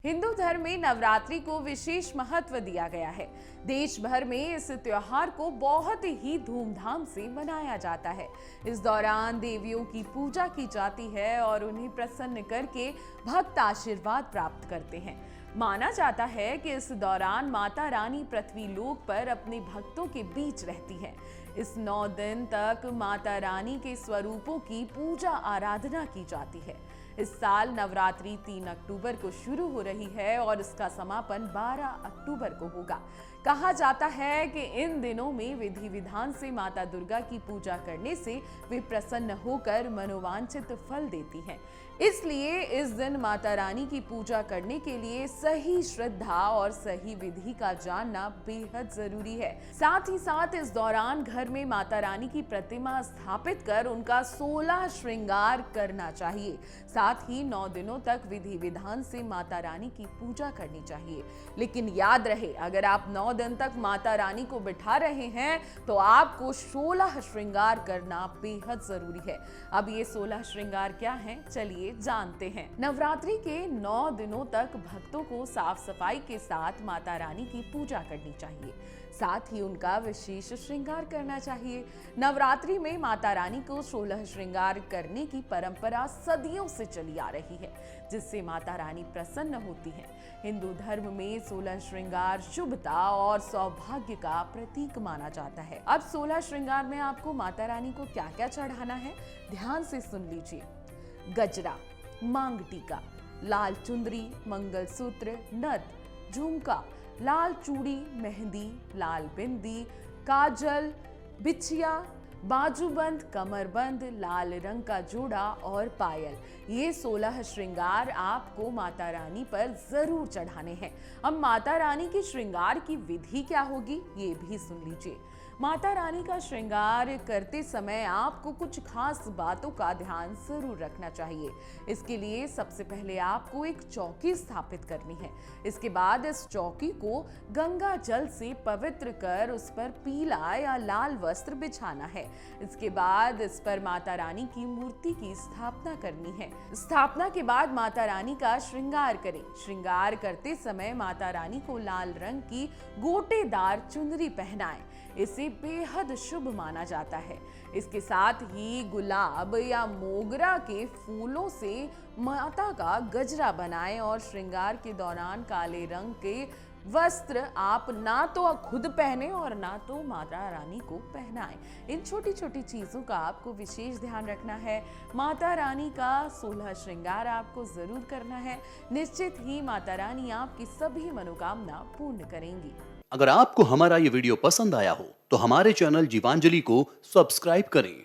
हिंदू धर्म में नवरात्रि को विशेष महत्व दिया गया है। देश भर में इस त्योहार को बहुत ही धूमधाम से मनाया जाता है। इस दौरान देवियों की पूजा की जाती है और उन्हें प्रसन्न करके भक्त आशीर्वाद प्राप्त करते हैं। माना जाता है कि इस दौरान माता रानी पृथ्वी लोक पर अपने भक्तों के बीच रहती है। इस 9 दिन तक माता रानी के स्वरूपों की पूजा आराधना की जाती है। इस साल नवरात्रि 3 अक्टूबर को शुरू हो रही है और इसका समापन 12 अक्टूबर को होगा। कहा जाता है कि इन दिनों में विधि विधान से माता दुर्गा की पूजा करने से वे प्रसन्न होकर मनोवांछित फल देती हैं। इसलिए इस दिन माता रानी की पूजा करने के लिए सही श्रद्धा और सही विधि का जानना बेहद जरूरी है। साथ ही साथ इस दौरान घर में माता रानी की प्रतिमा स्थापित कर उनका 16 श्रृंगार करना चाहिए। साथ ही 9 दिनों तक विधि विधान से माता रानी की पूजा करनी चाहिए। लेकिन याद रहे, अगर आप 9 दिन तक माता रानी को बिठा रहे हैं तो आपको 16 श्रृंगार करना बेहद जरूरी है। अब ये 16 श्रृंगार क्या हैं, चलिए जानते हैं। नवरात्रि के 9 दिनों तक भक्तों को साफ सफाई के साथ माता रानी की पूजा करनी चाहिए। साथ ही उनका विशेष श्रृंगार करना चाहिए। नवरात्रि में माता रानी को 16 श्रृंगार करने की परंपरा सदियों से चली आ रही है, जिससे माता रानी प्रसन्न होती हैं। हिंदू धर्म में 16 श्रृंगार शुभता और सौभाग्य का प्रतीक माना जाता है। अब 16 श्रृंगार में आपको माता रानी को क्या क्या चढ़ाना है, ध्यान से सुन लीजिए। गजरा, मांग टीका, लाल चुंदरी, मंगलसूत्र, नथ, झुमका, लाल चूड़ी, मेहंदी, लाल बिंदी, काजल, बिछिया, बाजूबंद, कमरबंद, लाल रंग का जोड़ा और पायल। ये 16 श्रृंगार आपको माता रानी पर जरूर चढ़ाने हैं। अब माता रानी की श्रृंगार की विधि क्या होगी, ये भी सुन लीजिए। माता रानी का श्रृंगार करते समय आपको कुछ खास बातों का ध्यान जरूर रखना चाहिए। इसके लिए सबसे पहले आपको एक चौकी स्थापित करनी है। इसके बाद इस चौकी को गंगा जल से पवित्र कर उस पर पीला या लाल वस्त्र बिछाना है। इसके बाद इस पर माता रानी की मूर्ति की स्थापना करनी है। स्थापना के बाद माता रानी का श्रृंगार करें। श्रृंगार करते समय माता रानी को लाल रंग की गोटेदार चुनरी पहनाएं। इसे बेहद शुभ माना जाता है। इसके साथ ही गुलाब या मोगरा के फूलों से माता का गजरा बनाएं और श्रृंगार के दौरान काले रंग के वस्त्र आप ना तो खुद पहने और ना तो माता रानी को पहनाएं। इन छोटी छोटी चीजों का आपको विशेष ध्यान रखना है। माता रानी का 16 श्रृंगार आपको जरूर करना है। निश्चित ही माता रानी आपकी सभी मनोकामना पूर्ण करेंगी। अगर आपको हमारा ये वीडियो पसंद आया हो तो हमारे चैनल जीवांजलि को सब्सक्राइब करें